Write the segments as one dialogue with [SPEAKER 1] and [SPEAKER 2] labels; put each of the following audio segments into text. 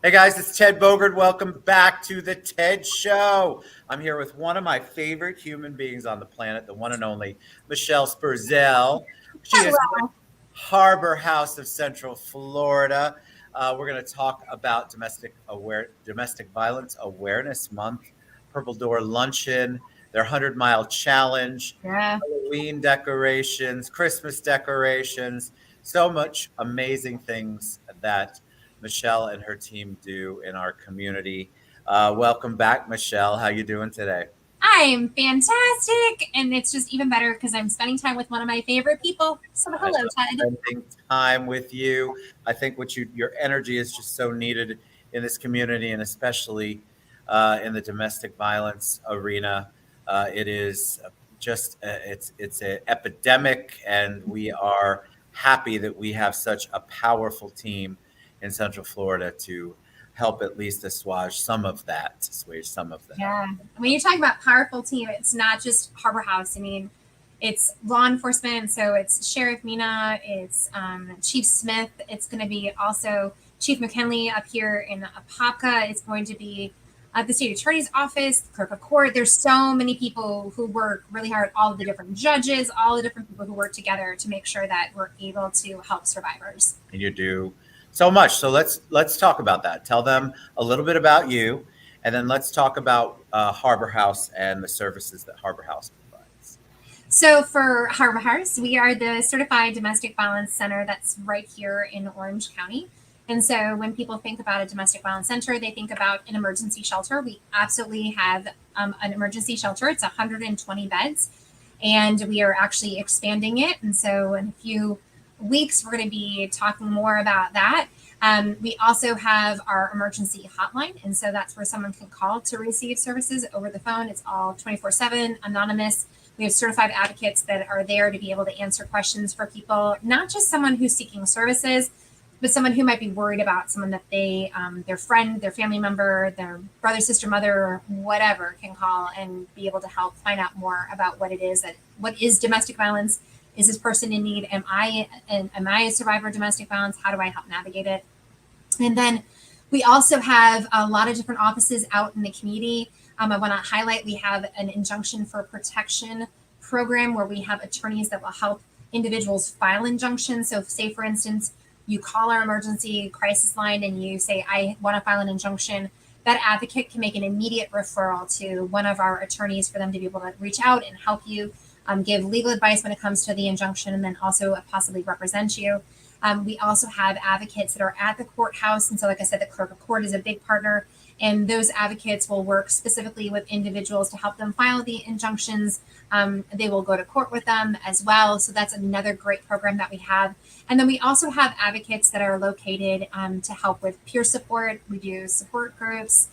[SPEAKER 1] Hey guys, it's Ted Bogard. Welcome back to the Ted Show. I'm here with one of my favorite human beings on the planet, the one and only Michelle Sperzel. She is with
[SPEAKER 2] Hello.
[SPEAKER 1] Harbor House of Central Florida. We're going to talk about domestic violence awareness month, Purple Door Luncheon, their 100-mile challenge,
[SPEAKER 2] Yeah.
[SPEAKER 1] Halloween decorations, Christmas decorations, so much amazing things that Michelle and her team do in our community. Welcome back, Michelle. How you doing today?
[SPEAKER 2] I'm fantastic. And it's just even better because I'm spending time with one of my favorite people. So,
[SPEAKER 1] I
[SPEAKER 2] hello,
[SPEAKER 1] love
[SPEAKER 2] Ted.
[SPEAKER 1] spending time with you. I think your energy is just so needed in this community, and especially in the domestic violence arena. It is it's an epidemic, and we are happy that we have such a powerful team in Central Florida to help at least assuage some of that.
[SPEAKER 2] Yeah. When you talk about powerful team, it's not just Harbor House. I mean, it's law enforcement. So it's Sheriff Mina, it's Chief Smith. It's going to be also Chief McKinley up here in Apopka. It's going to be the state attorney's office, the clerk of court. There's so many people who work really hard, all of the different judges, all the different people who work together to make sure that we're able to help survivors.
[SPEAKER 1] And you do so much. So let's talk about that. Tell them a little bit about you, and then let's talk about Harbor House and the services that Harbor House provides.
[SPEAKER 2] So for Harbor House, we are the certified domestic violence center that's right here in Orange County. And so when people think about a domestic violence center, they think about an emergency shelter. We absolutely have an emergency shelter. It's 120 beds, and we are actually expanding it. And so in a few weeks, we're going to be talking more about that. We also have our emergency hotline. And so that's where someone can call to receive services over the phone. It's all 24/7, anonymous. We have certified advocates that are there to be able to answer questions for people, not just someone who's seeking services, but someone who might be worried about someone that their friend, their family member, their brother, sister, mother, whatever, can call and be able to help find out more about what is domestic violence. Is this person in need? Am I a survivor of domestic violence? How do I help navigate it? And then we also have a lot of different offices out in the community. I want to highlight we have an injunction for protection program where we have attorneys that will help individuals file injunctions. So, say for instance, you call our emergency crisis line and you say, I want to file an injunction. That advocate can make an immediate referral to one of our attorneys for them to be able to reach out and help you give legal advice when it comes to the injunction, and then also possibly represent you. We also have advocates that are at the courthouse. And so, like I said, the clerk of court is a big partner. And those advocates will work specifically with individuals to help them file the injunctions. They will go to court with them as well. So that's another great program that we have. And then we also have advocates that are located to help with peer support. We do support groups.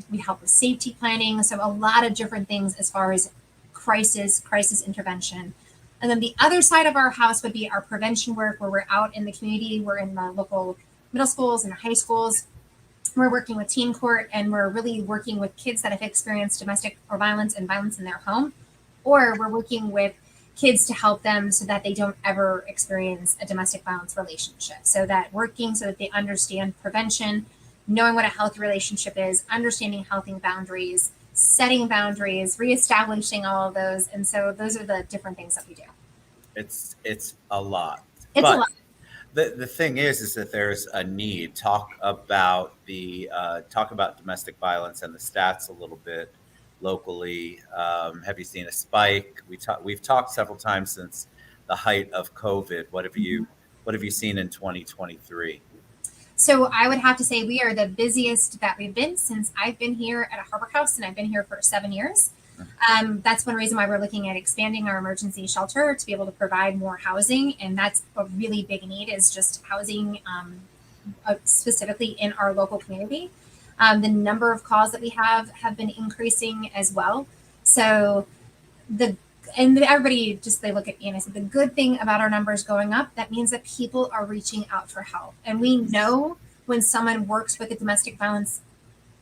[SPEAKER 2] We help with safety planning. So a lot of different things as far as crisis intervention. And then the other side of our house would be our prevention work, where we're out in the community. We're in the local middle schools and high schools. We're working with teen court, and we're really working with kids that have experienced domestic or violence and violence in their home. Or we're working with kids to help them so that they don't ever experience a domestic violence relationship. So that they understand prevention, knowing what a healthy relationship is, understanding healthy boundaries, setting boundaries, reestablishing all of those. And so those are the different things that we do.
[SPEAKER 1] It's a lot,
[SPEAKER 2] It's a
[SPEAKER 1] but
[SPEAKER 2] lot.
[SPEAKER 1] the thing is that there's a need. Talk about domestic violence and the stats a little bit locally. Have you seen a spike? We've talked several times since the height of COVID. What have you seen in 2023?
[SPEAKER 2] So I would have to say we are the busiest that we've been since I've been here at a Harbor House, and I've been here for 7 years. That's one reason why we're looking at expanding our emergency shelter to be able to provide more housing, and that's a really big need, is just housing, specifically in our local community. The number of calls that we have been increasing as well. So the and everybody just they look at me and I said the good thing about our numbers going up, that means that people are reaching out for help. And we know when someone works with a domestic violence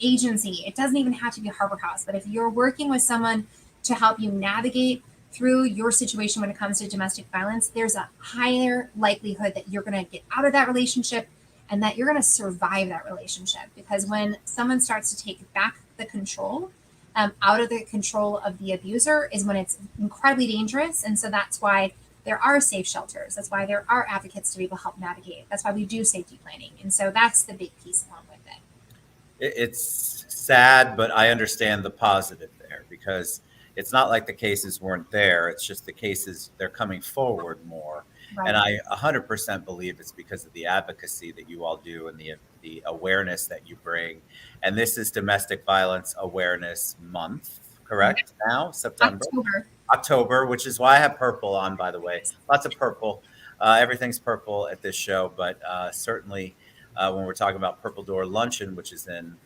[SPEAKER 2] agency, it doesn't even have to be a Harbor House, but if you're working with someone to help you navigate through your situation when it comes to domestic violence, there's a higher likelihood that you're going to get out of that relationship and that you're going to survive that relationship. Because when someone starts to take back the control, out of the control of the abuser, is when it's incredibly dangerous. And so that's why there are safe shelters. That's why there are advocates to be able to help navigate. That's why we do safety planning. And so that's the big piece along with it.
[SPEAKER 1] It's sad, but I understand the positive there, because it's not like the cases weren't there. It's just the cases, they're coming forward more.
[SPEAKER 2] Right.
[SPEAKER 1] And I 100% believe it's because of the advocacy that you all do and the awareness that you bring. And this is Domestic Violence Awareness Month, correct? Now, September. October, which is why I have purple on, by the way. Lots of purple. Everything's purple at this show, but certainly when we're talking about Purple Door Luncheon, which is in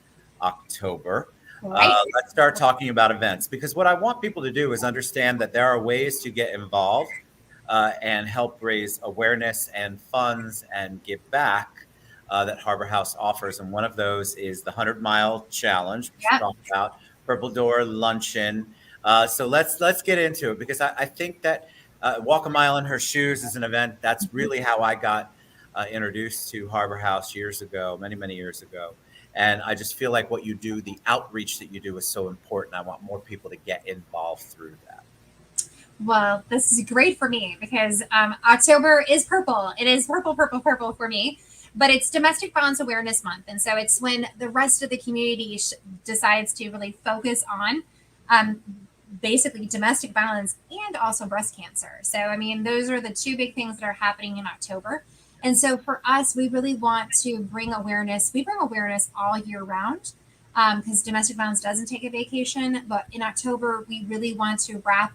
[SPEAKER 1] October, let's start talking about events. Because what I want people to do is understand that there are ways to get involved and help raise awareness and funds and give back that Harbor House offers. And one of those is the 100-mile challenge, which we talked about, Purple Door Luncheon. So let's get into it, because I think that Walk a Mile in Her Shoes is an event. That's really how I got introduced to Harbor House years ago, many years ago. And I just feel like what you do, the outreach that you do, is so important. I want more people to get involved through that.
[SPEAKER 2] Well, this is great for me, because October is purple. It is purple for me. But it's Domestic Violence Awareness Month. And so it's when the rest of the community decides to really focus on basically domestic violence and also breast cancer. So, I mean, those are the two big things that are happening in October. And so for us, we really want to bring awareness. We bring awareness all year round, because domestic violence doesn't take a vacation. But in October, we really want to wrap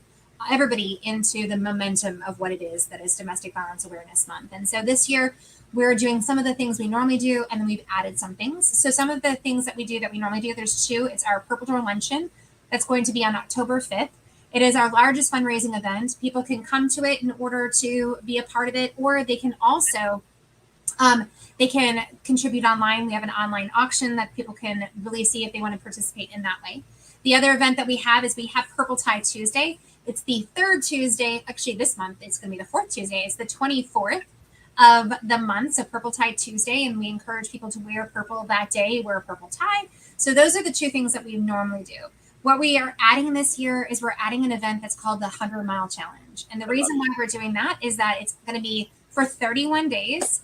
[SPEAKER 2] everybody into the momentum of what it is that is Domestic Violence Awareness Month. And so this year, we're doing some of the things we normally do, and then we've added some things. So some of the things that we do that we normally do, there's two. It's our Purple Door Luncheon. That's going to be on October 5th. It is our largest fundraising event. People can come to it in order to be a part of it, or they can also they can contribute online. We have an online auction that people can really see if they want to participate in that way. The other event that we have is we have Purple Tie Tuesday. It's the third Tuesday. Actually, this month it's going to be the fourth Tuesday. It's the 24th of the month, so Purple Tie Tuesday, and we encourage people to wear purple that day, wear a purple tie. So those are the two things that we normally do. What we are adding this year is we're adding an event that's called the 100-mile challenge. And the reason why we're doing that is that it's going to be for 31 days,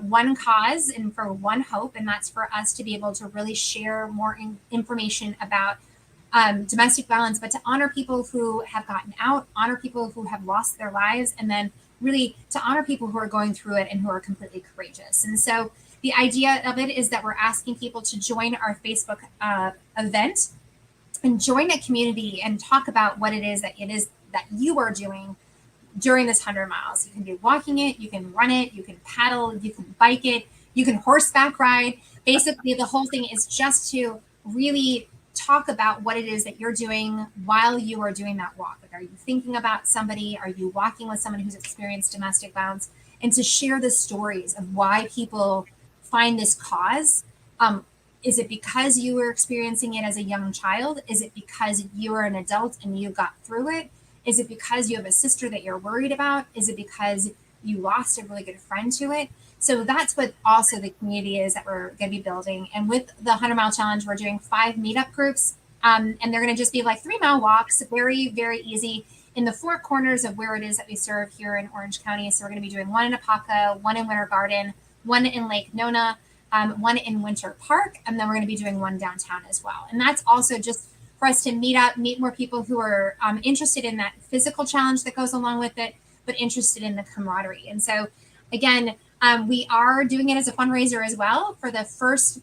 [SPEAKER 2] one cause and for one hope. And that's for us to be able to really share more information about domestic violence, but to honor people who have gotten out, honor people who have lost their lives, and then really to honor people who are going through it and who are completely courageous. And so the idea of it is that we're asking people to join our Facebook event and join a community and talk about what it is that you are doing during this 100 miles. You can be walking it, you can run it, you can paddle, you can bike it, you can horseback ride. Basically, the whole thing is just to really talk about what it is that you're doing while you are doing that walk. Like, are you thinking about somebody? Are you walking with someone who's experienced domestic violence? And to share the stories of why people find this cause. Is it because you were experiencing it as a young child? Is it because you are an adult and you got through it? Is it because you have a sister that you're worried about? Is it because you lost a really good friend to it? So that's what also the community is that we're going to be building. And with the 100-mile challenge, we're doing 5 meetup groups. And they're going to just be like 3-mile walks, very, very easy in the 4 corners of where it is that we serve here in Orange County. So we're going to be doing one in Apaka, one in Winter Garden, one in Lake Nona, one in Winter Park, and then we're going to be doing one downtown as well. And that's also just for us to meet more people who are interested in that physical challenge that goes along with it, but interested in the camaraderie. And so, again, we are doing it as a fundraiser as well. For the first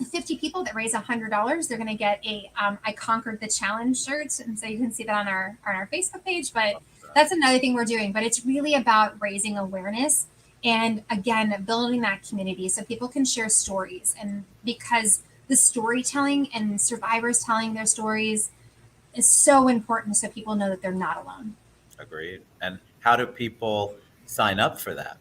[SPEAKER 2] 50 people that raise $100, they're going to get a I Conquered the Challenge shirt. And so you can see that on our Facebook page. But that's another thing we're doing. But it's really about raising awareness and, again, building that community so people can share stories. And because the storytelling and survivors telling their stories is so important, so people know that they're not alone.
[SPEAKER 1] Agreed. And how do people sign up for that?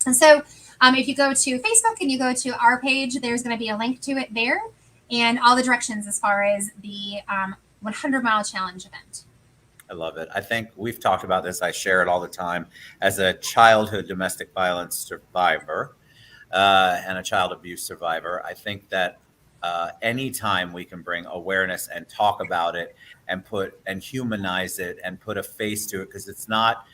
[SPEAKER 2] And so if you go to Facebook and you go to our page, there's going to be a link to it there and all the directions as far as the 100-mile challenge event.
[SPEAKER 1] I love it. I think we've talked about this. I share it all the time. As a childhood domestic violence survivor, and a child abuse survivor. I think that anytime we can bring awareness and talk about it and humanize it and put a face to it, because it's not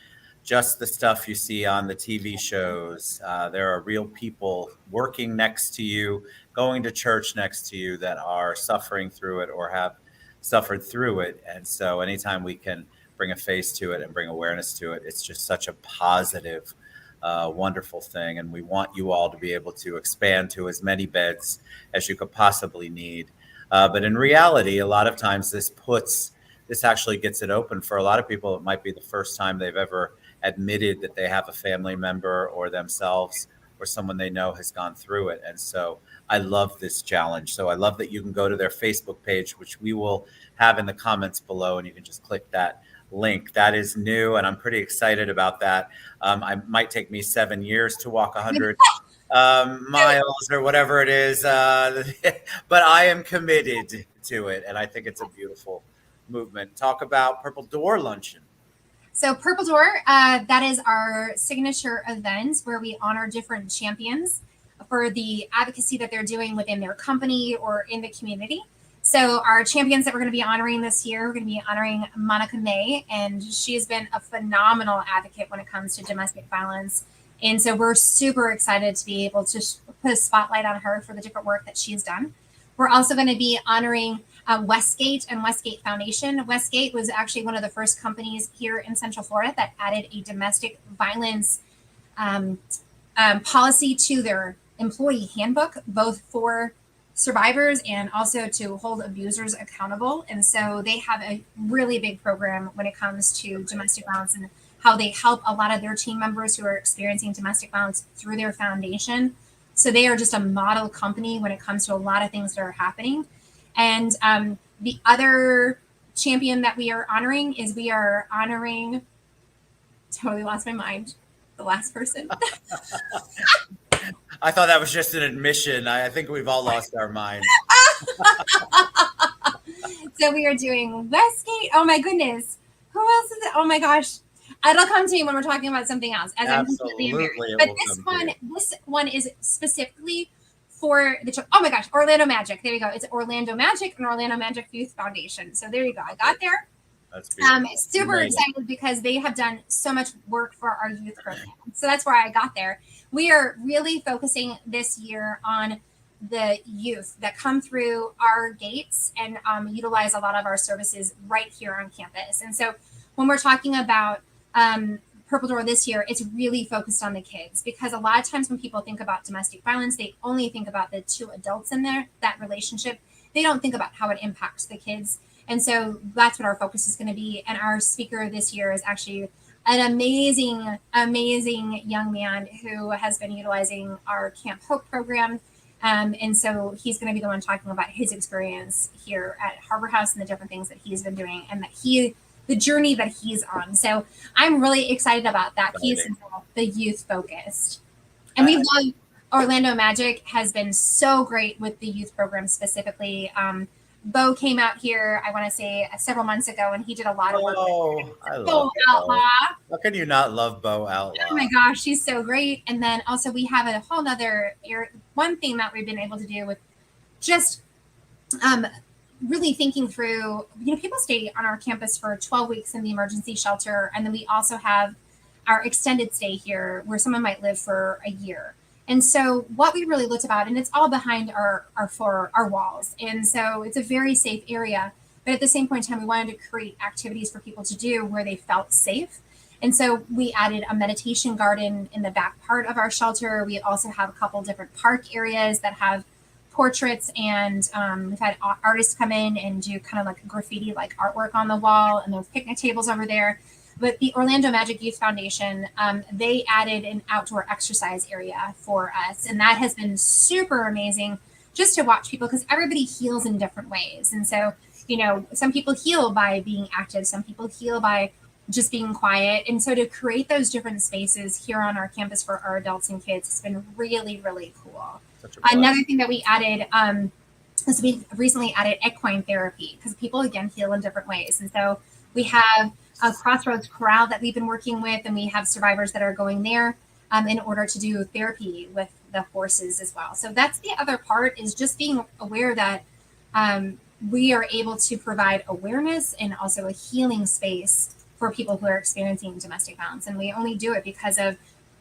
[SPEAKER 1] just the stuff you see on the TV shows. There are real people working next to you, going to church next to you that are suffering through it or have suffered through it. And so anytime we can bring a face to it and bring awareness to it, it's just such a positive, wonderful thing. And we want you all to be able to expand to as many beds as you could possibly need. But in reality, a lot of times this actually gets it open for a lot of people. It might be the first time they've ever admitted that they have a family member or themselves or someone they know has gone through it. And so I love this challenge. So I love that you can go to their Facebook page, which we will have in the comments below, and you can just click that link. That is new, and I'm pretty excited about that. I might take me 7 years to walk 100 miles or whatever it is, but I am committed to it, and I think it's a beautiful movement. Talk about Purple Door Luncheon.
[SPEAKER 2] So Purple Door, that is our signature event where we honor different champions for the advocacy that they're doing within their company or in the community. So our champions that we're going to be honoring this year, we're going to be honoring Monica May, and she has been a phenomenal advocate when it comes to domestic violence. And so we're super excited to be able to put a spotlight on her for the different work that she's done. We're also going to be honoring Westgate and Westgate Foundation. Westgate was actually one of the first companies here in Central Florida that added a domestic violence policy to their employee handbook, both for survivors and also to hold abusers accountable. And so they have a really big program when it comes to domestic violence and how they help a lot of their team members who are experiencing domestic violence through their foundation. So they are just a model company when it comes to a lot of things that are happening. And the other champion that we are honoring is totally lost my mind, the last person.
[SPEAKER 1] I thought that was just an admission. I think we've all lost our minds.
[SPEAKER 2] So we are doing Westgate. Oh my goodness. Who else is it? Oh my gosh. It'll come to me when we're talking about something else. As
[SPEAKER 1] Absolutely.
[SPEAKER 2] But this one is specifically for oh my gosh, Orlando Magic. There you go. It's Orlando Magic and Orlando Magic Youth Foundation. So there you go. I got there.
[SPEAKER 1] That's beautiful.
[SPEAKER 2] Super excited because they have done so much work for our youth program. So that's where I got there. We are really focusing this year on the youth that come through our gates and utilize a lot of our services right here on campus. And so when we're talking about Purple Door this year, it's really focused on the kids, because a lot of times when people think about domestic violence, they only think about the two adults in there, that relationship. They don't think about how it impacts the kids. And so that's what our focus is going to be. And our speaker this year is actually an amazing, amazing young man who has been utilizing our Camp Hope program. And so he's going to be the one talking about his experience here at Harbor House and the different things that he's been doing and that the journey that he's on. So I'm really excited about that. He's the youth focused. And we love Orlando Magic has been so great with the youth program specifically. Bo came out here, I want to say several months ago, and he did a lot of work.
[SPEAKER 1] I love Bo Outlaw. How can you not love Bo Outlaw?
[SPEAKER 2] Oh my gosh, she's so great. And then also we have a whole nother one thing that we've been able to do with just really thinking through, people stay on our campus for 12 weeks in the emergency shelter. And then we also have our extended stay here where someone might live for a year. And so what we really looked about, and it's all behind our walls. And so it's a very safe area. But at the same point in time, we wanted to create activities for people to do where they felt safe. And so we added a meditation garden in the back part of our shelter. We also have a couple different park areas that have portraits, and we've had artists come in and do kind of like graffiti, like artwork on the wall, and there's picnic tables over there. But the Orlando Magic Youth Foundation, they added an outdoor exercise area for us. And that has been super amazing just to watch people, because everybody heals in different ways. And so, some people heal by being active. Some people heal by just being quiet. And so to create those different spaces here on our campus for our adults and kids has been really, really cool. Another thing that we added is we recently added equine therapy, because people, again, heal in different ways. And so we have a Crossroads Corral that we've been working with, and we have survivors that are going there in order to do therapy with the horses as well. So that's the other part, is just being aware that we are able to provide awareness and also a healing space for people who are experiencing domestic violence. And we only do it because of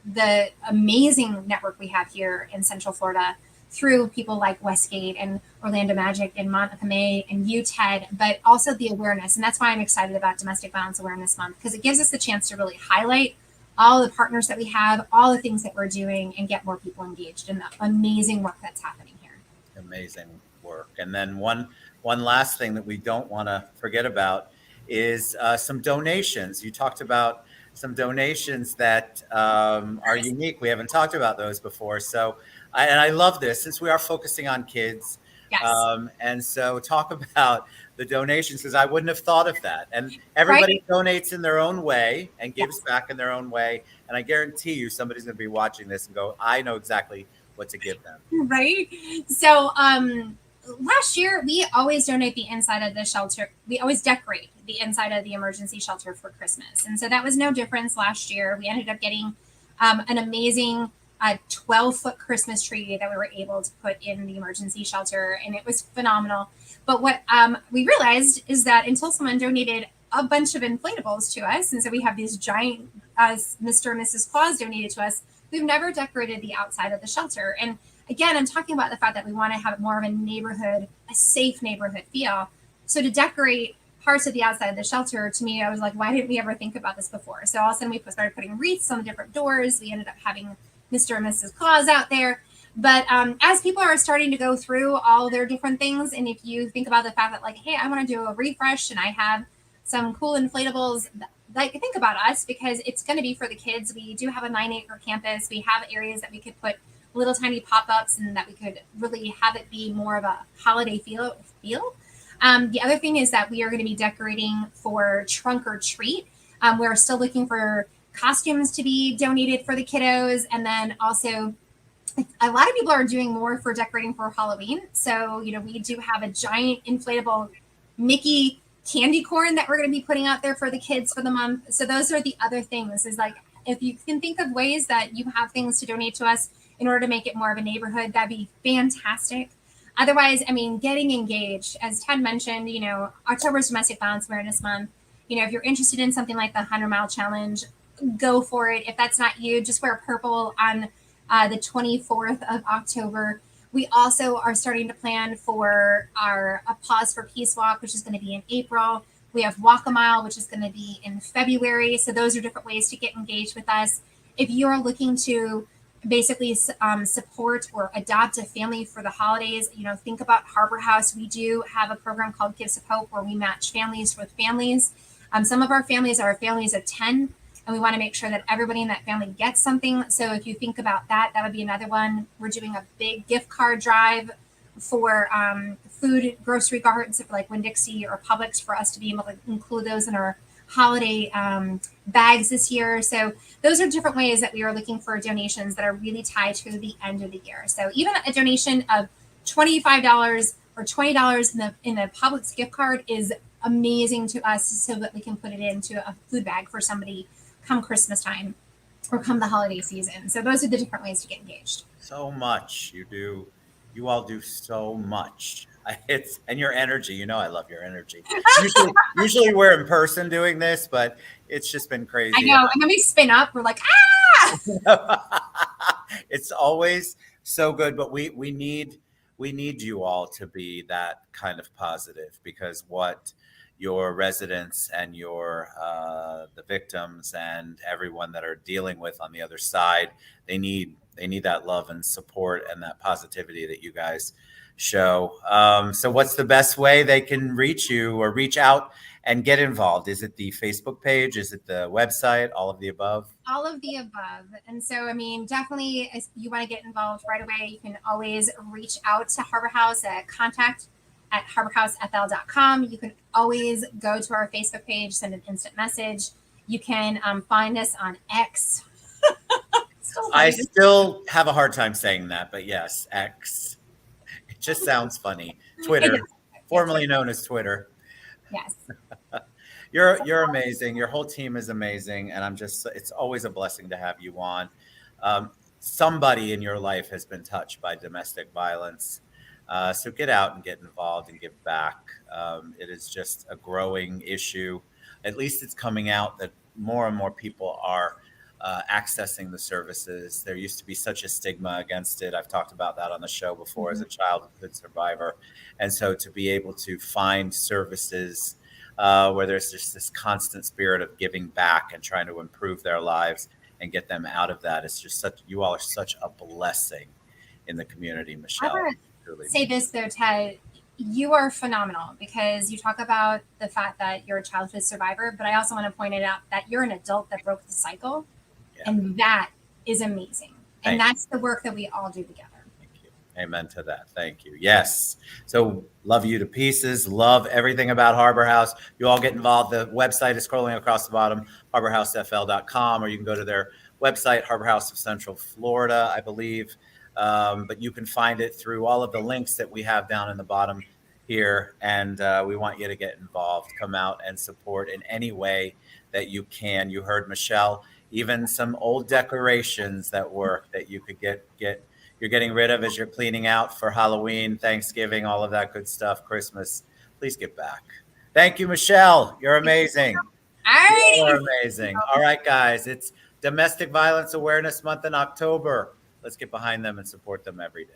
[SPEAKER 2] the amazing network we have here in Central Florida through people like Westgate and Orlando Magic and Monica May and UTED, but also the awareness. And that's why I'm excited about Domestic Violence Awareness Month, because it gives us the chance to really highlight all the partners that we have, all the things that we're doing, and get more people engaged in the amazing work that's happening here.
[SPEAKER 1] Amazing work. And then one last thing that we don't want to forget about is some donations. You talked about some donations that are unique. We haven't talked about those before. So, I love this, since we are focusing on kids.
[SPEAKER 2] Yes.
[SPEAKER 1] And so talk about the donations, because I wouldn't have thought of that. And everybody donates in their own way and gives back in their own way. And I guarantee you somebody's going to be watching this and go, I know exactly what to give them.
[SPEAKER 2] Right. So last year, we always donate the inside of the shelter. We always decorate the inside of the emergency shelter for Christmas. And so that was no difference last year. We ended up getting an amazing 12-foot Christmas tree that we were able to put in the emergency shelter, and it was phenomenal. But what we realized is that until someone donated a bunch of inflatables to us, and so we have these giant Mr. and Mrs. Claus donated to us, we've never decorated the outside of the shelter. And again, I'm talking about the fact that we want to have more of a neighborhood, a safe neighborhood feel. So to decorate parts of the outside of the shelter, to me, I was like, why didn't we ever think about this before? So all of a sudden we started putting wreaths on the different doors. We ended up having Mr. and Mrs. Claus out there. But as people are starting to go through all their different things, and if you think about the fact that, like, hey, I want to do a refresh and I have some cool inflatables, like, think about us, because it's going to be for the kids. We do have a 9-acre campus. We have areas that we could put little tiny pop-ups, and that we could really have it be more of a holiday feel. The other thing is that we are going to be decorating for trunk or treat. We're still looking for costumes to be donated for the kiddos. And then also a lot of people are doing more for decorating for Halloween. So, we do have a giant inflatable Mickey candy corn that we're going to be putting out there for the kids for the month. So those are the other things, is like, if you can think of ways that you have things to donate to us in order to make it more of a neighborhood, that'd be fantastic. Otherwise, getting engaged, as Ted mentioned, October's Domestic Violence Awareness Month. If you're interested in something like the 100-mile challenge, go for it. If that's not you, just wear purple on the 24th of October. We also are starting to plan for our Pause for Peace Walk, which is going to be in April. We have Walk a Mile, which is going to be in February. So those are different ways to get engaged with us. If you're looking to basically support or adopt a family for the holidays, think about Harbor House. We do have a program called Gifts of Hope, where we match families with families. Some of our families are families of 10, and we want to make sure that everybody in that family gets something. So if you think about that, that would be another one. We're doing a big gift card drive for food, grocery carts, like Winn-Dixie or Publix, for us to be able to include those in our holiday bags this year. So those are different ways that we are looking for donations that are really tied to the end of the year. So even a donation of $25 or $20 in a Publix gift card is amazing to us, so that we can put it into a food bag for somebody come Christmas time or come the holiday season. So those are the different ways to get engaged.
[SPEAKER 1] So much you all do so much. And your energy, I love your energy. Usually we're in person doing this, but it's just been crazy.
[SPEAKER 2] I know. And then we spin up. We're like,
[SPEAKER 1] It's always so good, but we need you all to be that kind of positive, because what your residents and your the victims and everyone that are dealing with on the other side, they need that love and support and that positivity that you guys show. So what's the best way they can reach you or reach out and get involved? Is it the Facebook page? Is it the website? All of the above?
[SPEAKER 2] All of the above. And so, definitely, if you want to get involved right away, you can always reach out to Harbor House at contact@harborhousefl.com. You can always go to our Facebook page, send an instant message. You can find us on X.
[SPEAKER 1] I still have a hard time saying that, but yes, X. It just sounds funny. Twitter, formerly known as Twitter.
[SPEAKER 2] Yes.
[SPEAKER 1] You're amazing. Your whole team is amazing, and it's always a blessing to have you on. somebody in your life has been touched by domestic violence. So get out and get involved and give back. It is just a growing issue. At least it's coming out that more and more people are accessing the services. There used to be such a stigma against it. I've talked about that on the show before as a childhood survivor. And so to be able to find services where there's just this constant spirit of giving back and trying to improve their lives and get them out of that, it's just such, you all are such a blessing in the community, Michelle.
[SPEAKER 2] I want to say this though, Ted, you are phenomenal because you talk about the fact that you're a childhood survivor, but I also want to point it out that you're an adult that broke the cycle. Yeah. And that is amazing. And that's the work that we all do together.
[SPEAKER 1] Thank you. Amen to that. Thank you. Yes. So love you to pieces. Love everything about Harbor House. You all get involved. The website is scrolling across the bottom, harborhousefl.com, or you can go to their website, Harbor House of Central Florida, I believe. But you can find it through all of the links that we have down in the bottom here. And we want you to get involved, come out and support in any way that you can. You heard Michelle, even some old decorations that work that you could get you're getting rid of as you're cleaning out for Halloween, Thanksgiving, all of that good stuff, Christmas. Please get back. Thank you, Michelle. You're amazing. You're amazing. All right, guys. It's Domestic Violence Awareness Month in October. Let's get behind them and support them every day.